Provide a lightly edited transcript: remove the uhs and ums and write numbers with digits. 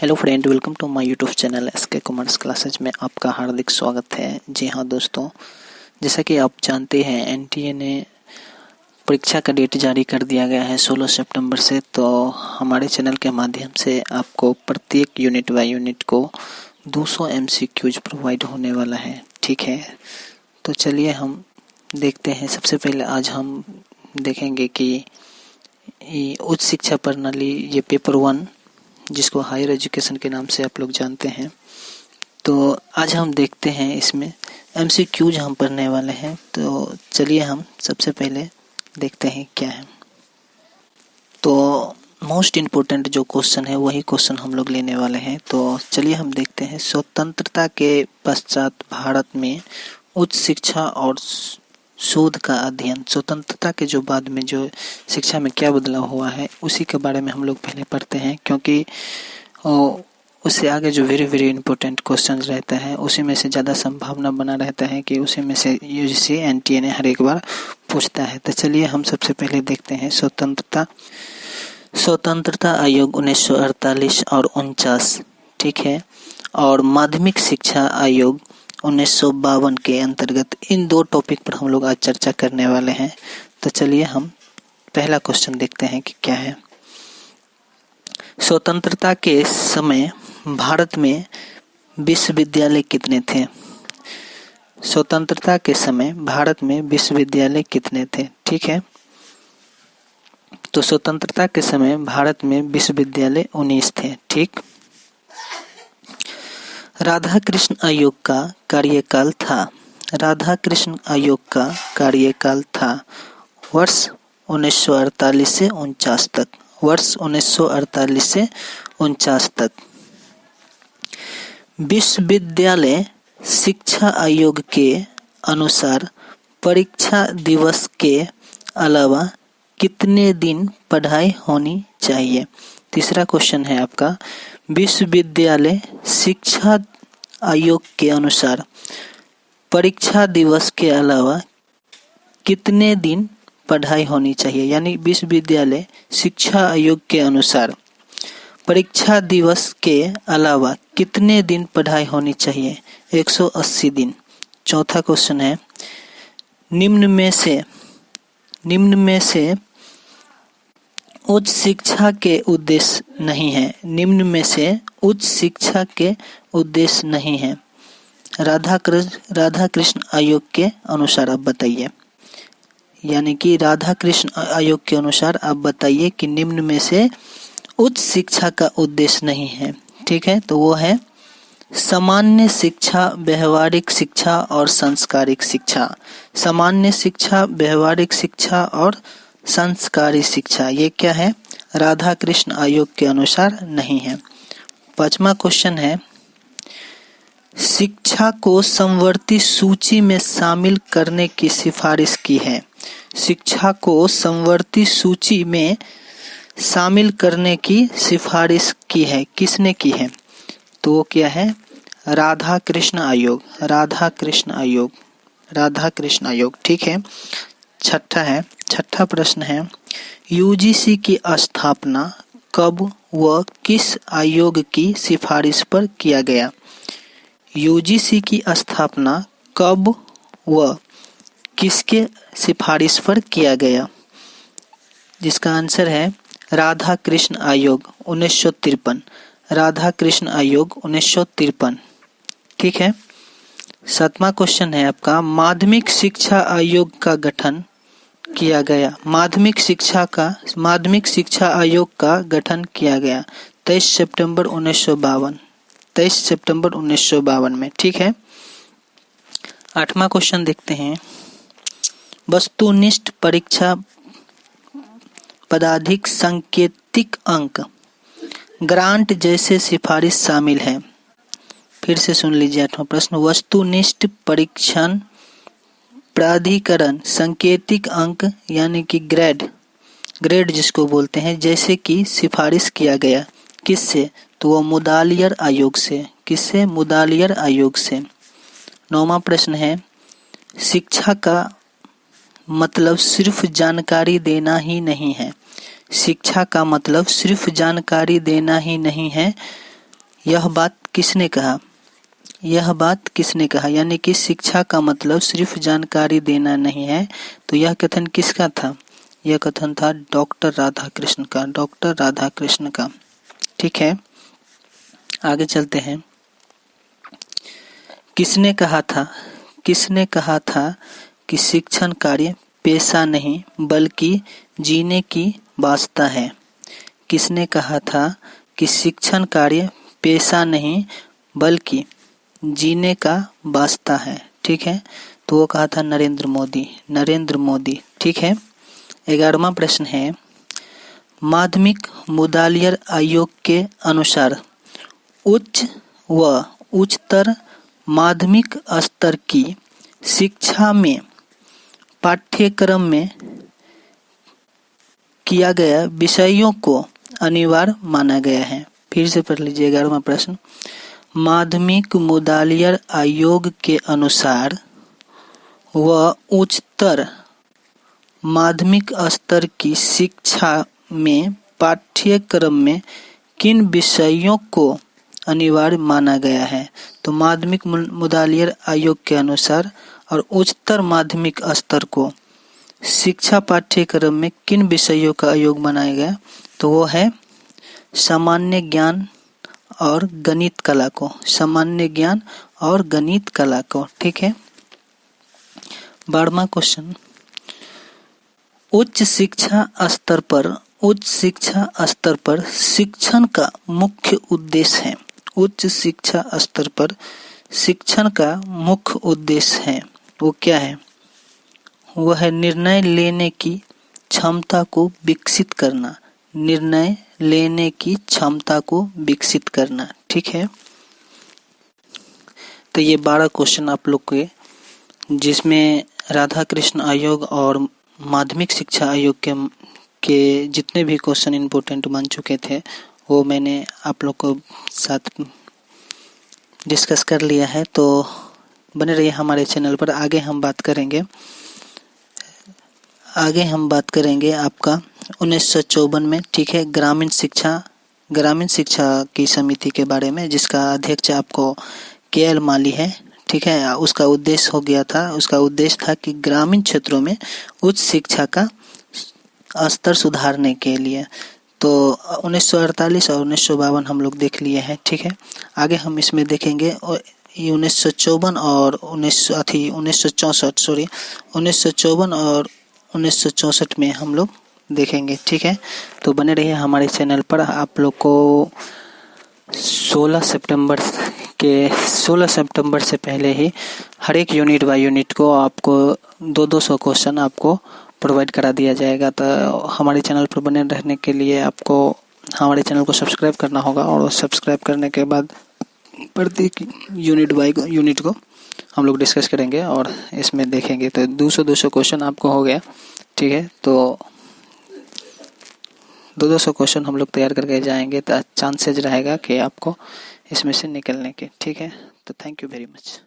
Hello friend, welcome to my YouTube channel SK commerce classes में आपका हार्दिक स्वागत है। जी हाँ दोस्तों, जैसा कि आप जानते हैं एनटीए ने परीक्षा का डेट जारी कर दिया गया है 16 सितंबर से। तो हमारे चैनल के माध्यम से आपको प्रत्येक यूनिट बाय यूनिट को 200 एमसीक्यूज प्रोवाइड होने वाला है। ठीक है, तो चलिए हम देखते हैं। सबसे पहले आज हम देखेंगे कि उच्च शिक्षा प्रणाली ये पेपर 1, जिसको हायर एजुकेशन के नाम से आप लोग जानते हैं। तो आज हम देखते हैं इसमें एमसीक्यूज हम पढ़ने वाले हैं। तो चलिए हम सबसे पहले देखते हैं क्या है। तो मोस्ट इम्पोर्टेंट जो क्वेश्चन है वही क्वेश्चन हम लोग लेने वाले हैं। तो चलिए हम देखते हैं। स्वतंत्रता के पश्चात भारत में उच्च शिक्षा और शोध का अध्ययन। स्वतंत्रता के जो बाद में जो शिक्षा में क्या बदलाव हुआ है उसी के बारे में हम लोग पहले पढ़ते हैं, क्योंकि उससे आगे जो वेरी इंपॉर्टेंट क्वेश्चन रहता है उसी में से ज़्यादा संभावना बना रहता है कि उसी में से यूजीसी एनटीए ने हर एक बार पूछता है। तो चलिए हम सबसे पहले देखते हैं स्वतंत्रता आयोग 1948 और 49, ठीक है, और माध्यमिक शिक्षा आयोग 1952 के अंतर्गत इन दो टॉपिक पर हम लोग आज चर्चा करने वाले हैं। तो चलिए हम पहला क्वेश्चन देखते हैं कि क्या है। स्वतंत्रता के समय भारत में विश्वविद्यालय कितने थे? स्वतंत्रता के समय भारत में विश्वविद्यालय कितने थे? ठीक है, तो स्वतंत्रता के समय भारत में विश्वविद्यालय 19 थे। ठीक, राधा कृष्ण आयोग का कार्यकाल था। राधा कृष्ण आयोग का कार्यकाल था वर्ष 1948 से 49 तक। वर्ष 1948 से 49 तक। विश्वविद्यालय शिक्षा आयोग के अनुसार परीक्षा दिवस के अलावा कितने दिन पढ़ाई होनी चाहिए? तीसरा क्वेश्चन है आपका, विश्वविद्यालय शिक्षा आयोग के अनुसार परीक्षा दिवस के अलावा कितने दिन पढ़ाई होनी चाहिए। यानी विश्वविद्यालय शिक्षा आयोग के अनुसार परीक्षा दिवस के अलावा कितने दिन पढ़ाई होनी चाहिए? 180 दिन। चौथा क्वेश्चन है, निम्न में से उच्च शिक्षा के उद्देश्य नहीं है। निम्न में से उच्च शिक्षा के उद्देश्य नहीं है राधा कृष्ण आयोग के अनुसार आप बताइए। यानी कि राधा कृष्ण आयोग के अनुसार आप बताइए कि निम्न में से उच्च शिक्षा का उद्देश्य नहीं है। ठीक है, तो वो है सामान्य शिक्षा, व्यवहारिक शिक्षा और संस्कारिक शिक्षा। सामान्य शिक्षा, व्यवहारिक शिक्षा और संस्कारी शिक्षा, ये क्या है? राधा कृष्ण आयोग के अनुसार नहीं है। पांचवा क्वेश्चन है, शिक्षा को समवर्ती सूची में शामिल करने की सिफारिश की है। शिक्षा को समवर्ती सूची में शामिल करने की सिफारिश की है। किसने की है? तो वो क्या है? राधा कृष्ण आयोग। राधा कृष्ण आयोग। ठीक है। छठा प्रश्न है, यूजीसी की स्थापना कब व किस आयोग की सिफारिश पर किया गया? यूजीसी की स्थापना कब व किसके सिफारिश पर किया गया? जिसका आंसर है राधा कृष्ण आयोग 1953। राधा कृष्ण आयोग 1953। ठीक है। सातवां क्वेश्चन है आपका, माध्यमिक शिक्षा आयोग का गठन किया गया। माध्यमिक शिक्षा आयोग का गठन किया गया 23 सितंबर 1952 में। ठीक है। आठवां क्वेश्चन देखते हैं, वस्तुनिष्ठ परीक्षा पदाधिक सांकेतिक अंक ग्रांट जैसे सिफारिश शामिल है। फिर से सुन लीजिए आठवां प्रश्न, वस्तुनिष्ठ परीक्षण प्राधिकरण सांकेतिक अंक यानी कि ग्रेड जिसको बोलते हैं, जैसे कि सिफारिश किया गया। किससे? तो वो मुदालियर आयोग से। किससे? मुदालियर आयोग से। नौवां प्रश्न है, शिक्षा का मतलब सिर्फ जानकारी देना ही नहीं है। शिक्षा का मतलब सिर्फ जानकारी देना ही नहीं है, यह बात किसने कहा? यह बात किसने कहा यानी कि शिक्षा का मतलब सिर्फ जानकारी देना नहीं है। तो यह कथन किसका था? यह कथन था डॉक्टर राधाकृष्ण का, डॉक्टर राधाकृष्ण का। ठीक है, आगे चलते हैं। किसने कहा था? किसने कहा था कि शिक्षण कार्य पेशा नहीं बल्कि जीने की वास्ता है? किसने कहा था कि शिक्षण कार्य पेशा नहीं बल्कि जीने का वास्ता है? ठीक है, तो वो कहा था नरेंद्र मोदी, नरेंद्र मोदी। ठीक है, 11वां प्रश्न है, माध्यमिक मुदालियर आयोग के अनुसार उच्च व उच्चतर माध्यमिक स्तर की शिक्षा में पाठ्यक्रम में किया गया विषयों को अनिवार्य माना गया है। फिर से पढ़ लीजिए 11वां प्रश्न। माध्यमिक मुदालियर आयोग के अनुसार व उच्चतर माध्यमिक स्तर की शिक्षा में पाठ्यक्रम में किन विषयों को अनिवार्य माना गया है? तो माध्यमिक मुदालियर आयोग के अनुसार और उच्चतर माध्यमिक स्तर को शिक्षा पाठ्यक्रम में किन विषयों का आयोग बनाया गया? तो वो है सामान्य ज्ञान और गणित कला को, सामान्य ज्ञान और गणित कला को। ठीक है, 12वां क्वेश्चन, उच्च शिक्षा स्तर पर शिक्षण का मुख्य उद्देश्य है। उच्च शिक्षा स्तर पर शिक्षण का मुख्य उद्देश्य है, वो क्या है? वह है निर्णय लेने की क्षमता को विकसित करना, निर्णय लेने की क्षमता को विकसित करना। ठीक है, तो ये 12 क्वेश्चन आप लोग के, जिसमें राधाकृष्ण आयोग और माध्यमिक शिक्षा आयोग के जितने भी क्वेश्चन इम्पोर्टेंट बन चुके थे वो मैंने आप लोग को साथ डिस्कस कर लिया है। तो बने रहिए हमारे चैनल पर। आगे हम बात करेंगे आपका 1954 में, ठीक है, ग्रामीण शिक्षा की समिति के बारे में, जिसका अध्यक्ष आपको KL माली है। ठीक है, उसका उद्देश्य था कि ग्रामीण क्षेत्रों में उच्च शिक्षा का स्तर सुधारने के लिए। तो 1948 और 1952 हम लोग देख लिए हैं। ठीक है, आगे हम इसमें देखेंगे 1954 और 1964 और 1964 में हम लोग देखेंगे। ठीक है, तो बने रहिए हमारे चैनल पर। आप लोग को 16 सितंबर से पहले ही हर एक यूनिट बाय यूनिट को आपको 200 क्वेश्चन आपको प्रोवाइड करा दिया जाएगा। तो हमारे चैनल पर बने रहने के लिए आपको हमारे चैनल को सब्सक्राइब करना होगा, और सब्सक्राइब करने के बाद प्रत्येक यूनिट बाय यूनिट को हम लोग डिस्कस करेंगे और इसमें देखेंगे। तो 200 क्वेश्चन आपको हो गया। ठीक है, तो 200 क्वेश्चन हम लोग तैयार करके जाएंगे, तो चांसेज रहेगा कि आपको इसमें से निकलने के। ठीक है, तो थैंक यू वेरी मच।